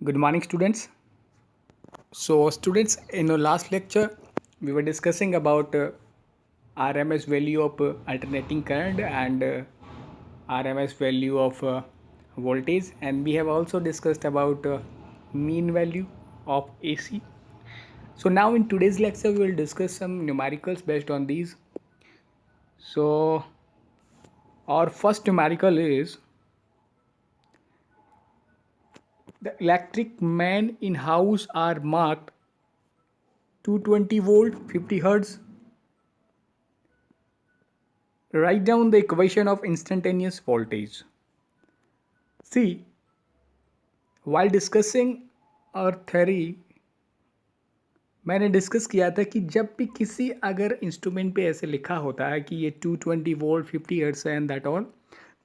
Good morning, students. So, students, in our last lecture, we were discussing about RMS value of alternating current and RMS value of voltage, and we have also discussed about mean value of AC. So, now in today's lecture, we will discuss some numericals based on these. So, our first numerical is the electric man in house are marked 220 volt 50 hertz. Write down the equation of instantaneous voltage. See, while discussing our theory, मैंने discuss किया था कि जब भी किसी अगर instrument पे ऐसे लिखा होता है कि ये 220 वोल्ट 50 हर्ट्ज है एंड दैट ऑल,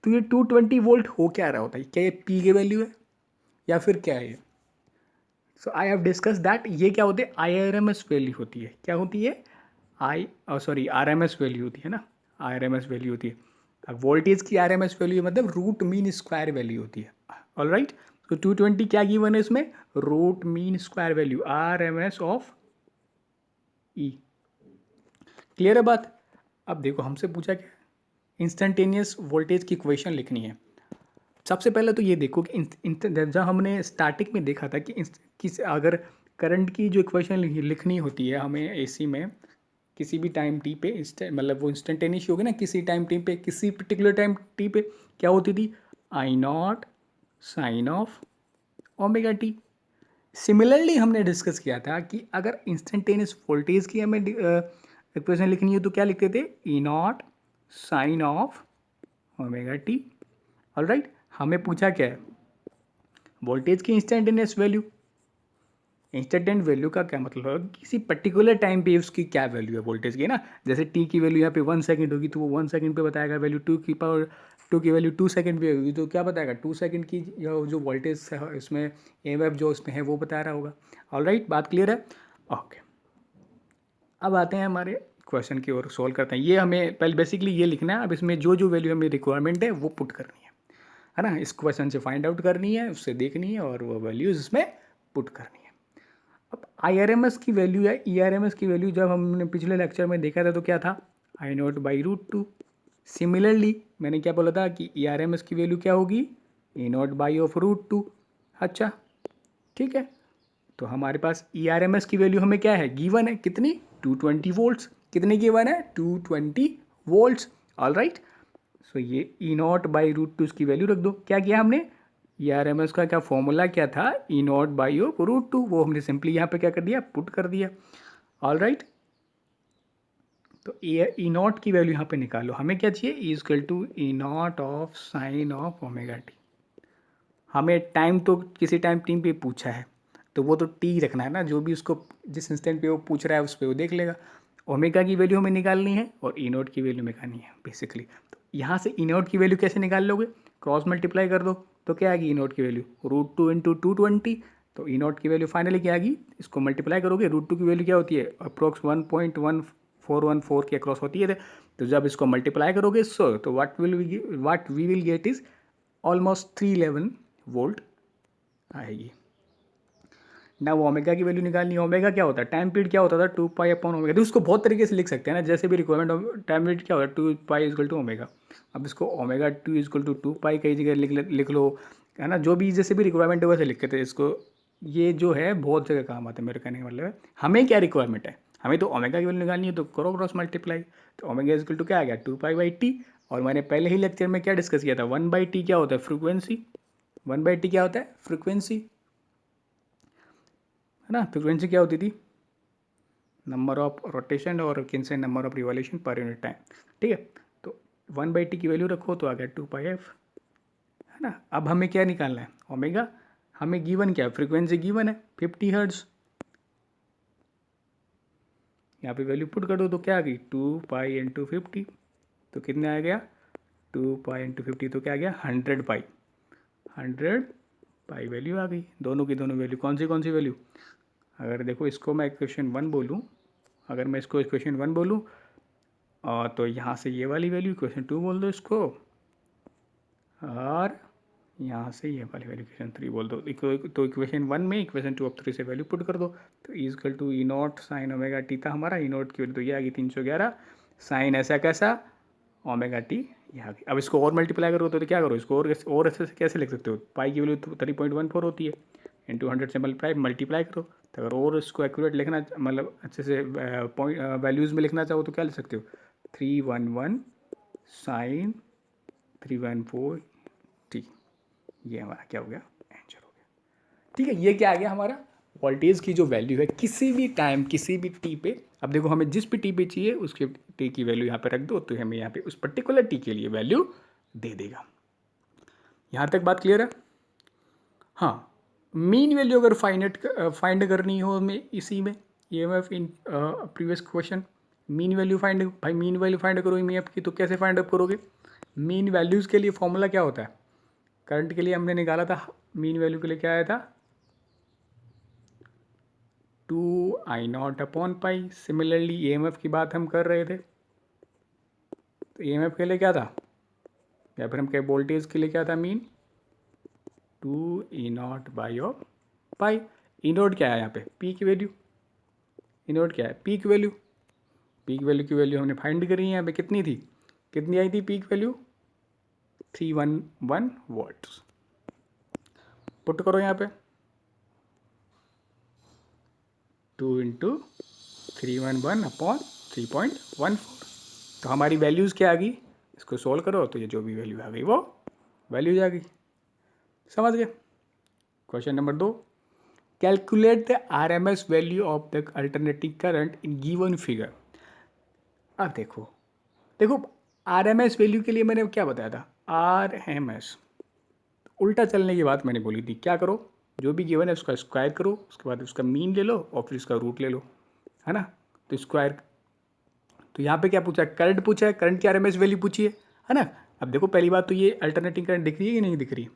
तो ये 220 वोल्ट हो क्या रहा होता है? क्या ये पी की वैल्यू है या फिर क्या है? सो आई हैव डिस्कस दैट ये क्या होती है? IRMS वैल्यू होती है. क्या होती है? RMS वैल्यू होती है ना. RMS वैल्यू होती है. अब वोल्टेज की RMS वैल्यू मतलब रूट मीन स्क्वायर वैल्यू होती है. All right. तो 220 क्या गिवन है इसमें? Root mean square value RMS of E. Clear है बात? अब देखो हमसे पूछा क्या, इंस्टेंटेनियस वोल्टेज की इक्वेशन लिखनी है. सबसे पहले तो ये देखो कि जब हमने स्टार्टिंग में देखा था कि अगर करंट की जो इक्वेशन लिखनी होती है हमें एसी में किसी भी टाइम टी पे, मतलब वो इंस्टेंटेनियस होगी ना, किसी टाइम टी पे, किसी पर्टिकुलर टाइम टी पे क्या होती थी? I naught sine of omega t. Similarly हमने डिस्कस किया था कि अगर इंस्टेंटेनियस वोल्टेज की हमें इक्वेशन लिखनी है तो क्या लिखते थे? E not sine of omega t. All right. हमें पूछा क्या है? वोल्टेज की इंस्टेंटेनियस वैल्यू. इंस्टेंटेंट वैल्यू का क्या मतलब है? किसी पर्टिकुलर टाइम पे उसकी क्या वैल्यू है वोल्टेज की ना. जैसे टी की वैल्यू यहाँ पे 1 सेकंड होगी तो वो 1 सेकंड पे बताएगा वैल्यू. टू की वैल्यू 2 सेकंड पे होगी तो क्या बताएगा? 2 सेकंड की जो वोल्टेज है इसमें एम जो उसमें है वो बता रहा होगा. All right. बात क्लियर है? ओके. अब आते हैं हमारे क्वेश्चन की ओर, सोल्व करते हैं. ये हमें पहले बेसिकली ये लिखना है. अब इसमें जो जो वैल्यू हमें रिक्वायरमेंट है वो पुट करनी है ना. इस क्वेश्चन से फाइंड आउट करनी है, उससे देखनी है और वो वैल्यूज इसमें पुट करनी है. अब IRMS की वैल्यू या ERMS की वैल्यू जब हमने पिछले लेक्चर में देखा था तो क्या था? I naught by root two. Similarly मैंने क्या बोला था कि ERMS की वैल्यू क्या होगी? E naught by of root two. अच्छा, ठीक है. तो हमारे पास ERMS की वैल्यू हमें क्या है? गिवन है. कितनी? 220 वोल्ट्स. कितनी गिवन है? 220 वोल्ट्स. All right. सो ये E naught by root two इसकी वैल्यू रख दो. क्या किया हमने? ERMS का क्या फॉर्मूला क्या था? E naught by of root two. वो हमने सिंपली यहाँ पे क्या कर दिया? पुट कर दिया. All right. तो ई नॉट की वैल्यू यहाँ पे निकालो. हमें क्या चाहिए? Is equal to E nought of sine of omega t. हमें टाइम तो किसी टाइम टीम पे पूछा है तो वो तो टी रखना है ना. जो भी उसको जिस इंस्टेंट पे वो पूछ रहा है उस पर वो देख लेगा. ओमेगा की वैल्यू हमें निकालनी है और ई नोट की वैल्यू निकालनी है बेसिकली. तो यहाँ से ई नोट की वैल्यू कैसे निकाल लोगे? क्रॉस मल्टीप्लाई कर दो तो क्या आएगी? ई नोट की वैल्यू रूट टू इंटू 220. तो ई नोट की वैल्यू फाइनली क्या आएगी? इसको मल्टीप्लाई करोगे. रूट टू की वैल्यू क्या होती है? अप्रोक्स 1.1414 के अक्रॉस होती है. तो जब इसको मल्टीप्लाई करोगे सो तो what we will get is almost 311 volt आएगी ना. वो ओमेगा की वैल्यू निकालनी है. ओमेगा क्या होता है? टाइम पीरियड क्या होता था? 2 पाई अपॉन ओमेगा. तो उसको बहुत तरीके से लिख सकते हैं ना. जैसे भी रिक्वायरमेंट टाइम पीरियड क्या होता है? 2 पाई इजकल टू ओमेगा. अब इसको ओमेगा 2 इजकल टू 2 पाई कई जगह लिख लो है ना. जो भी जैसे भी रिक्वायरमेंट है वैसे लिख थे इसको. ये जो है बहुत जगह काम आता है. मेरे कहने का मतलब है हमें क्या रिक्वायरमेंट है? हमें तो ओमेगा की वैल्यू निकालनी है तो करो क्रॉस मल्टीप्लाई. तो ओमेगा इजकल टू क्या आ गया? 2 पाई बाई टी. और मैंने पहले ही लेक्चर में क्या डिस्कस किया था? 1 बाई टी क्या होता है? फ्रिक्वेंसी. 1 बाई टी क्या होता है? फ्रिक्वेंसी है ना. फ्रिक्वेंसी क्या होती थी? नंबर ऑफ रोटेशन और किन से number of revolution per unit time. ठीक है. तो 1 बाई टी की वैल्यू रखो तो आ गया 2 पाई एफ है ना. अब हमें क्या निकालना है? ओमेगा. हमें गिवन क्या है? फ्रिक्वेंसी गिवन है 50 हर्ट्ज. यहाँ पे वैल्यू पुट कर दो तो क्या आ गई? 2 पाई इंटू 50. तो कितने आ गया? 2 पाई इंटू 50 तो क्या आ गया? 100 पाई. 100 पाई वैल्यू आ गई. दोनों की दोनों वैल्यू कौन सी वैल्यू? अगर देखो इसको मैं इक्वेशन 1 बोलूँ, अगर मैं इसको इक्वेशन 1 बोलूँ तो यहाँ से ये वाली वैल्यू इक्वेशन 2 बोल दो इसको. और यहाँ से ये वाली वैल्यू इक्वेशन 3 बोल दो। तो इक्वेशन 1 में इक्वेशन 2 ऑफ 3 से वैल्यू पुट कर दो। तो is equal to E not sine omega t था हमारा। ई नॉट की वैल्यू तो ये आ गई 311, साइन ऐसा कैसा ओमेगा टी ये आ गई। अब इसको और मल्टीप्लाई करो तो क्या करो, इसको और ऐसे से कैसे लिख सकते हो, पाई की वैल्यू 3.14 होती है, इंटू 100 से मल्टीप्लाई करो। तो अगर और इसको एक्यूरेट लिखना मतलब अच्छे से पॉइंट वैल्यूज़ में लिखना चाहो तो क्या लिख सकते हो, 311 साइन 314 टी। ये हमारा क्या हो गया, आंसर हो गया। ठीक है, ये क्या आ गया हमारा वोल्टेज की जो वैल्यू है किसी भी टाइम किसी भी टी पे। अब देखो हमें जिस भी टी पे चाहिए उसके टी की वैल्यू यहाँ पे रख दो तो हमें यहाँ पे उस पर्टिकुलर टी के लिए वैल्यू दे देगा। यहाँ तक बात क्लियर है। हाँ, मीन वैल्यू अगर फाइंड करनी हो हमें इसी में EMF in previous question, mean value find, भाई मीन वैल्यू फाइंड करो EMF की, तो कैसे फाइंड अप करोगे। मीन वैल्यूज़ के लिए फॉर्मूला क्या होता है, करंट के लिए हमने निकाला था, मीन वैल्यू के लिए क्या आया था 2I0 upon pi. Similarly EMF की बात हम कर रहे थे, तो EMF के लिए क्या था, या फिर हम कहें वोल्टेज के लिए क्या था mean 2E0 by of pi. E note क्या है यहाँ पे, पी की वैल्यू, ई नोट क्या है पीक वैल्यू। पीक वैल्यू की वैल्यू हमने फाइंड करी है यहाँ पे, कितनी थी, कितनी आई थी पीक वैल्यू 311 वॉट्स। पुट करो यहाँ पे 2 इंटू 311 अपॉन 3.14, तो हमारी वैल्यूज़ क्या आ गई, इसको सोल्व करो तो ये जो भी वैल्यू आ गई वो वैल्यूज आ गई। समझ गए। Question number 2, calculate the RMS value of the alternating current in given figure. अब देखो देखो RMS वैल्यू के लिए मैंने क्या बताया था, RMS उल्टा चलने की बात मैंने बोली थी। क्या करो, जो भी गिवन है उसका स्क्वायर करो, उसके बाद उसका मीन ले लो और फिर उसका रूट ले लो, है ना। तो स्क्वायर, तो यहाँ पे क्या पूछा है, करंट पूछा है, करंट की RMS वैल्यू पूछी है ना। अब देखो पहली बात तो ये अल्टरनेटिंग करंट दिख रही है कि नहीं दिख रही।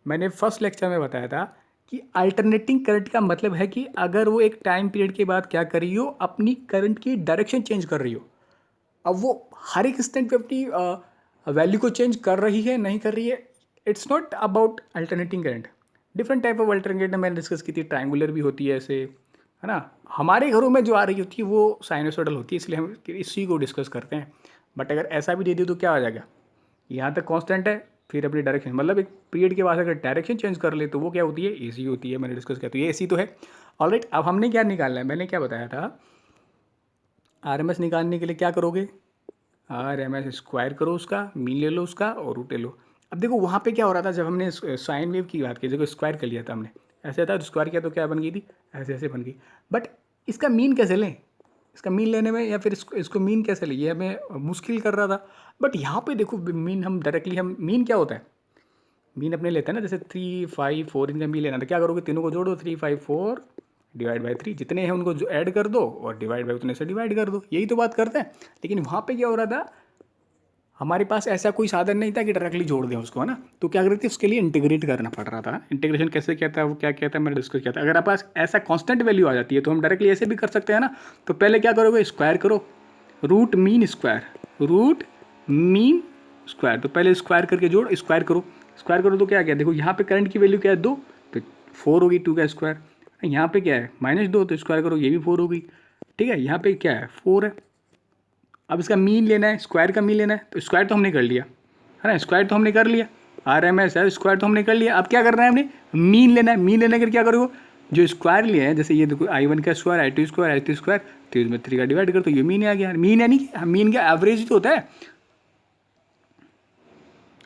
मैंने फर्स्ट लेक्चर में बताया था कि अल्टरनेटिंग करंट का मतलब है कि अगर वो एक टाइम पीरियड के बाद क्या कर रही हो, अपनी करंट की डायरेक्शन चेंज कर रही हो। अब वो हर एक इंस्टेंट पे अपनी वैल्यू को चेंज कर रही है नहीं कर रही है, it's not about alternating current. Different type of alternating मैंने डिस्कस की थी, ट्रायंगुलर भी होती है ऐसे, है ना। हमारे घरों में जो आ रही होती है वो साइनोसॉइडल होती है, इसलिए हम इसी को डिस्कस करते हैं। बट अगर ऐसा भी दे दियो तो क्या हो जाएगा, यहाँ तक कांस्टेंट है, फिर अपनी डायरेक्शन, मतलब एक पीरियड के बाद अगर डायरेक्शन चेंज कर ले तो वो क्या होती है, AC होती है। मैंने डिस्कस किया, तो ये AC तो है। ऑलराइट, अब हमने क्या निकालना है, मैंने क्या बताया था, RMS निकालने के लिए क्या करोगे, RMS स्क्वायर करो, उसका मीन ले लो उसका और रूट ले लो। अब देखो वहाँ पे क्या हो रहा था, जब हमने साइन वेव की बात की, देखो स्क्वायर कर लिया था हमने, ऐसे था स्क्वायर किया तो क्या बन गई थी, ऐसे ऐसे बन गई। बट इसका मीन कैसे लें, इसका मीन लेने में या फिर इसको मीन कैसे लें, ये हमें मुश्किल कर रहा था। बट यहाँ पे देखो मीन हम डायरेक्टली, हम मीन क्या होता है, मीन अपने लेते हैं ना, जैसे 3, 5, 4 इनका मीन लेना, तो क्या करोगे, तीनों को जोड़ो, 3, 5, 4 डिवाइड बाई 3, जितने हैं उनको जो ऐड कर दो और डिवाइड बाई उतने से डिवाइड कर दो, यही तो बात करते हैं। लेकिन वहाँ पे क्या हो रहा था, हमारे पास ऐसा कोई साधन नहीं था कि डायरेक्टली जोड़ दें उसको, है ना। तो क्या करते थे, उसके लिए इंटीग्रेट करना पड़ रहा था। इंटीग्रेशन कैसे किया था, वो क्या किया था मैंने डिस्कस किया था। अगर आपके पास ऐसा कांस्टेंट वैल्यू आ जाती है तो हम डायरेक्टली ऐसे भी कर सकते हैं ना। तो पहले क्या करोगे, स्क्वायर करो, root mean square, root mean square, तो पहले स्क्वायर करके जोड़, स्क्वायर करो, स्क्वायर करो तो क्या क्या देखो, यहाँ पे करंट की वैल्यू क्या है 2, तो 4 होगी 2 का स्क्वायर। यहाँ पे क्या है -2, तो स्क्वायर करो, ये भी 4 होगी। ठीक है, यहाँ पे क्या है 4 है। अब इसका मीन लेना है, स्क्वायर का मीन लेना है, तो स्क्वायर तो हमने कर लिया, है ना, स्क्वायर तो हमने कर लिया, RMS है, स्क्वायर तो हमने कर लिया। अब क्या करना है, हमने मीन लेना है। मीन लेने कर क्या करोगे, जो स्क्वायर लिया है, जैसे ये देखो I1 का square, I2 square, I3 square, तो इसमें 3 का डिवाइड कर, तो ये मीन आ गया। मीन यानी कि मीन का एवरेज तो होता है।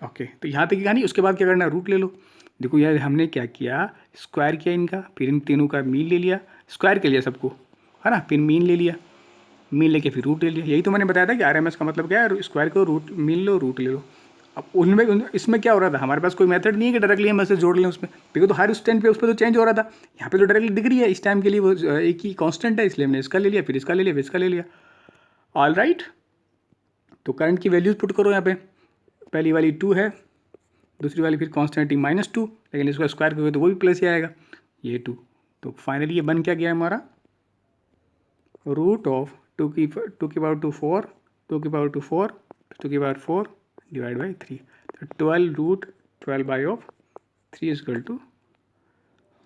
ओके, तो यहाँ तक की कहानी। उसके बाद क्या करना है, रूट ले लो। देखो यार हमने क्या किया, स्क्वायर किया इनका, फिर इन तीनों का मीन ले लिया, स्क्वायर कर लिया सबको, है ना, फिर मीन ले लिया, मीन लेके फिर रूट ले लिया। यही तो मैंने बताया था कि RMS का मतलब क्या है, स्क्वायर को रूट मीन लो, रूट ले लो। अब इसमें क्या हो रहा था, हमारे पास कोई मेथड नहीं है कि डायरेक्टली हम ऐसे जोड़ लें उसमें, बिकॉज तो हर उस टाइम पे उस पर तो चेंज हो रहा था। यहाँ पे तो डायरेक्टली दिख रही है, इस टाइम के लिए वो एक ही कांस्टेंट है, इसलिए हमने इसका ले लिया, फिर इसका ले लिया, फिर इसका ले लिया। ऑल राइट, तो करंट की वैल्यूज पुट करो यहाँ पे, पहली वाली 2 है, दूसरी वाली फिर कांस्टेंट -2, लेकिन इसका स्क्वायर करोगे तो वो भी प्लस ही आएगा, ये 2। तो फाइनली ये बन क्या गया हमारा, रूट ऑफ 2 की पावर 4 डिवाइड बाई 3, तो 12 root 12 by of 3 is equal to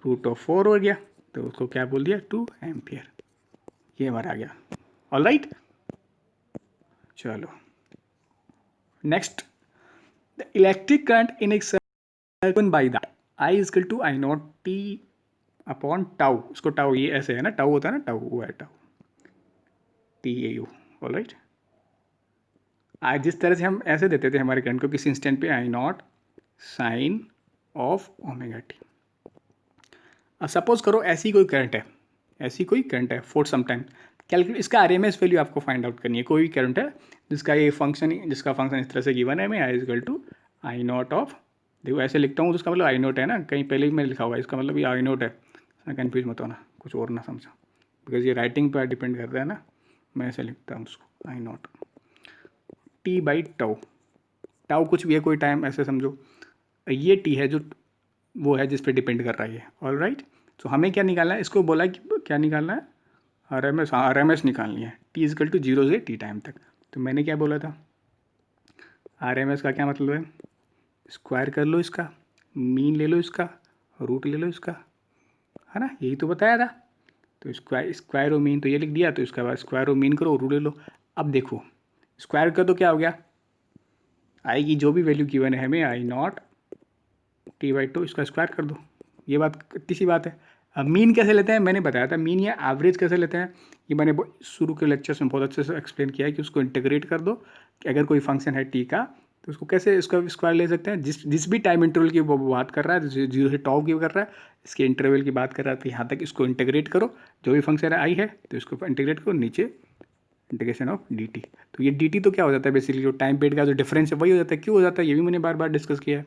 √4 हो गया, तो उसको क्या बोल दिया 2 एम्पियर, ये हमारा आ गया। ऑल राइट, चलो next, the electric current in एक given by that I equal to I naught t upon tau, इसको टाउ ये ऐसे है ना, टाउ होता है ना, टाउ वो है tau T A you. All right, आज जिस तरह से हम ऐसे देते थे हमारे करंट को किसी इंस्टेंट पे I naught sine of omega t. अब सपोज करो ऐसी कोई करंट है, ऐसी कोई करंट है फॉर सम टाइम, कैलकुलेट इसका आरएमएस वैल्यू आपको फाइंड आउट करनी है। कोई भी करंट है जिसका ये फंक्शन, जिसका फंक्शन इस तरह से गिवन है, मैं I equal to I naught of, देखो ऐसे लिखता हूँ तो उसका मतलब आई नोट है ना, कहीं पहले ही मैंने लिखा हुआ है, इसका मतलब ये आई नोट है, कन्फ्यूज मत होना, कुछ और ना समझो, बिकॉज ये राइटिंग पर डिपेंड करता है ना। मैं ऐसे लिखता हूँ उसको I naught t by tau, tau कुछ भी है कोई टाइम ऐसे समझो, ये टी है जो वो है जिस पे डिपेंड कर रहा है ये। ऑल राइट, तो हमें क्या निकालना है, इसको बोला कि क्या निकालना है, आर एम एस निकालनी है, टी इजकल टू 0 से टी टाइम तक। तो मैंने क्या बोला था, आर एम एस का क्या मतलब है, स्क्वायर कर लो इसका, मीन ले लो इसका, रूट ले लो इसका, है ना, यही तो बताया था। तो स्क्वायर और मीन तो ये लिख दिया, तो इसके बाद स्क्वायर और मीन करो, रूट ले लो। अब देखो स्क्वायर कर दो, क्या हो गया, आई की जो भी वैल्यू गिवन है हमें आई नॉट टी बाई टू, इसका स्क्वायर कर दो, ये बात कितनी सी बात है। अब मीन कैसे लेते हैं, मैंने बताया था मीन या एवरेज कैसे लेते हैं, ये मैंने शुरू के लेक्चर्स में बहुत अच्छे से एक्सप्लेन किया है कि उसको इंटीग्रेट कर दो, कि अगर कोई फंक्शन है टी का तो उसको कैसे इसका स्क्वायर ले सकते हैं, जिस भी टाइम इंटरवल की वो बात कर रहा है, 0 से टाउ की कर रहा है, इसके इंटरवल की बात कर रहा है, तो यहाँ तक इसको इंटीग्रेट करो, जो भी फंक्शन है आई है तो इसको इंटीग्रेट करो, नीचे इंटीग्रेशन ऑफ डी टी। तो ये डी टी तो क्या हो जाता है, बेसिकली जो टाइम पीरियड का जो डिफरेंस है वही हो जाता है। क्यों हो जाता है, ये भी मैंने बार बार डिस्कस किया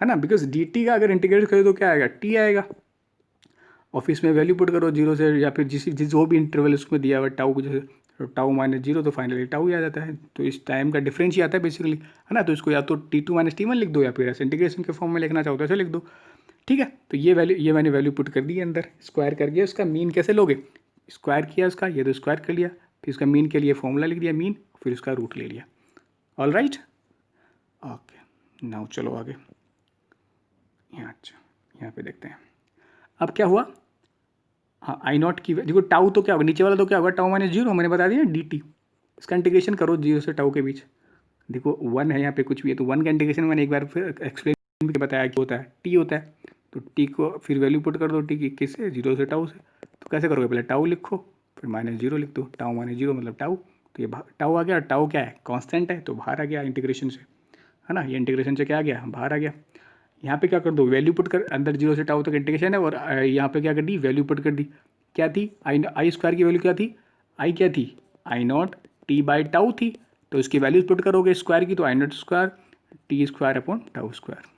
है ना, बिकॉज डी टी का अगर इंटीग्रेट करो तो क्या आएगा, टी आएगा, ऑफिस में वैल्यू पुट करो 0 से, या फिर जिस जो भी इंटरवल उसमें दिया हुआ टाउ को, जैसे तो टाउ माइनस 0 तो फाइनली टाउ ही आ जाता है, तो इस टाइम का डिफरेंस ही आता है बेसिकली, है ना। तो इसको या तो T2 माइनस T1 लिख दो, या फिर ऐसे इंटीग्रेशन के फॉर्म में लिखना चाहो तो ऐसे लिख दो, ठीक है। तो ये वैल्यू, ये मैंने वैल्यू पुट कर दी है अंदर, स्क्वायर कर दिया, उसका मीन कैसे लोगे, स्क्वायर किया उसका, ये तो स्क्वायर कर लिया, फिर उसका मीन के लिए फॉर्मूला लिख दिया मीन, फिर उसका रूट ले लिया। ऑल राइट, ओके, नाउ चलो आगे, यहाँ अच्छा यहाँ पे देखते हैं अब क्या हुआ। हाँ, आई नॉट की देखो, टाउ तो क्या होगा, नीचे वाला तो क्या होगा, टाउ माइनस 0, मैंने बता दिया डी टी, इसका इंटीग्रेशन करो 0 से टाउ के बीच, देखो 1 है यहाँ पे, कुछ भी है तो 1 का इंटीग्रेशन मैंने एक बार फिर एक्सप्लेन भी बताया कि होता है, टी होता है, तो टी को फिर वैल्यू पुट कर दो टी की, किससे, 0 से टाउ से। तो कैसे करोगे, पहले टाउ लिखो फिर माइनस 0 लिख दो, टाउ माइनस 0 मतलब टाउ, तो ये टाउ आ गया, टाउ क्या है, कॉन्स्टेंट है, तो बाहर आ गया इंटीग्रेशन से, है ना, ये इंटीग्रेशन से क्या आ गया, बाहर आ गया। यहाँ पे क्या कर दो, वैल्यू पुट कर, अंदर 0 से टाउ तक इंटीग्रेशन है, और यहाँ पे क्या कर दी, वैल्यू पुट कर दी, क्या थी, आई स्क्वायर की वैल्यू क्या थी, आई क्या थी, I naught t by tau थी, तो इसकी वैल्यूज पुट करोगे स्क्वायर की, तो I naught square t square upon tau square,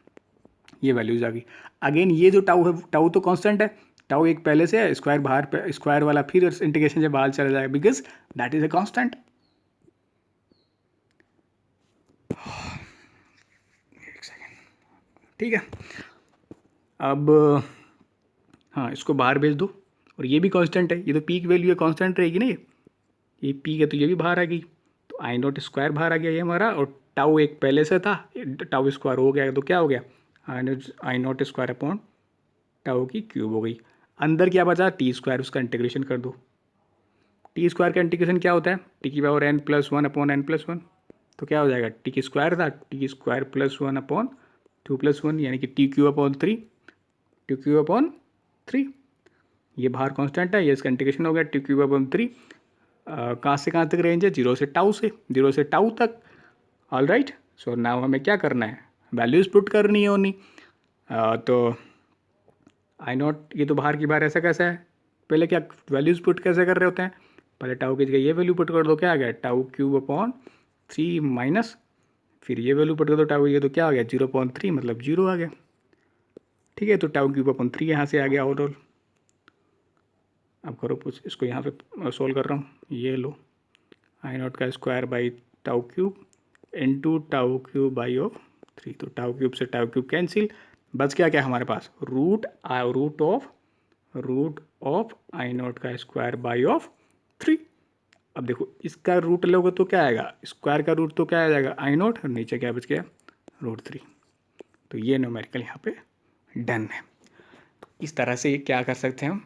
ये वैल्यूज आ गई। अगेन ये जो टाउ है, टाउ तो कांस्टेंट है, टाउ एक पहले से है, स्क्वायर बाहर, स्क्वायर वाला फिर इंटीग्रेशन से बाहर चला जाएगा, because that is a constant. एक सेकेंड, ठीक है। अब हाँ, इसको बाहर भेज दो, और ये भी कांस्टेंट है, ये तो पीक वैल्यू है, कांस्टेंट रहेगी ना, ये पीक है तो ये भी बाहर आ गई, तो आई नॉट स्क्वायर बाहर आ गया ये हमारा, और टाउ एक पहले से था, टाउ स्क्वायर हो गया तो क्या हो गया, आई नॉट स्क्वायर अपॉन टाउ की क्यूब हो गई। अंदर क्या बचा, टी स्क्वायर, उसका इंटीग्रेशन कर दो, टी स्क्वायर का इंटीग्रेशन क्या होता है, टी की power n plus 1 upon n plus 1, तो क्या हो जाएगा, टी की स्क्वायर था, T square plus 1 upon 2 plus 1, यानी कि T Q upon 3, T Q upon 3, ये बाहर कांस्टेंट है, ये इसका इंटीग्रेशन हो गया टी क्यू अपॉन 3, कहाँ से कहाँ तक रेंज है, 0 से टाउ से, 0 से टाउ तक। ऑल राइट, सो नाउ हमें क्या करना है, वैल्यूज पुट करनी है होनी, तो आई नॉट, ये तो बाहर की बाहर, ऐसा कैसा है, पहले क्या वैल्यूज पुट कैसे कर रहे होते हैं, पहले टाउ की जगह ये वैल्यू पुट कर दो, क्या आ गया, टाउ क्यूब अपॉन 3 माइनस, फिर ये वैल्यू पुट कर दो टाउ, ये तो क्या आ गया 0.3 मतलब 0 आ गया, ठीक है। तो टाउ क्यूब अपॉन 3 यहाँ से आ गया ओवरऑल। अब करो कुछ, इसको यहाँ पे सोल्व कर रहा हूँ, ये लो, आई नॉट का square by tau cube into tau cube by of 3, तो टाउ क्यूब से टाउ क्यूब कैंसिल, बच क्या क्या हमारे पास, रूट ऑफ आई नॉट का स्क्वायर बाई ऑफ 3। अब देखो इसका रूट लोगे तो क्या आएगा, स्क्वायर का रूट तो क्या आ जाएगा आई नॉट, और नीचे क्या बच गया √3, तो ये न्यूमेरिकल यहाँ पे डन है। तो इस तरह से क्या कर सकते हैं हम,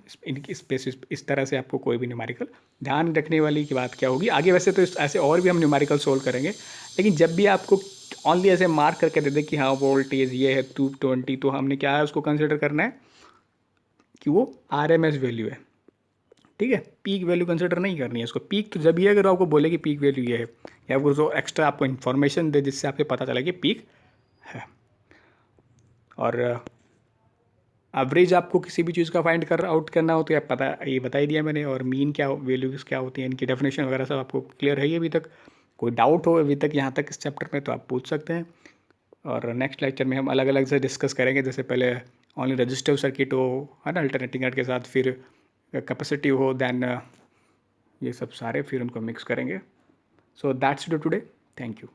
इस तरह से आपको कोई भी न्यूमेरिकल ध्यान रखने वाली की बात क्या होगी आगे। वैसे तो ऐसे और भी हम न्यूमेरिकल सोल्व करेंगे, लेकिन जब भी आपको ओनली ऐसे मार्क करके दे दे कि हाँ वोल्टेज ये है 220, तो हमने क्या है उसको कंसिडर करना है कि वो RMS वैल्यू है, ठीक है। पीक वैल्यू कंसिडर नहीं करनी है उसको। पीक तो जब ये अगर आपको बोले कि पीक वैल्यू ये है, या वो जो एक्स्ट्रा आपको इन्फॉर्मेशन दे जिससे आपको पता चला कि पीक है। और एवरेज आपको किसी भी चीज़ का फाइंड कर आउट करना हो तो या पता ये बता ही दिया मैंने। और मीन क्या वैल्यूज क्या होती हैं, इनकी डेफिनेशन वगैरह सब आपको क्लियर है ही अभी तक। कोई डाउट हो अभी तक यहाँ तक इस चैप्टर में तो आप पूछ सकते हैं। और नेक्स्ट लेक्चर में हम अलग अलग से डिस्कस करेंगे, जैसे पहले ओनली रजिस्टिव सर्किट हो, है ना, अल्टरनेटिंग करंट के साथ, फिर कैपेसिटिव हो, देन ये सब सारे फिर उनको मिक्स करेंगे। So that's it today. Thank you.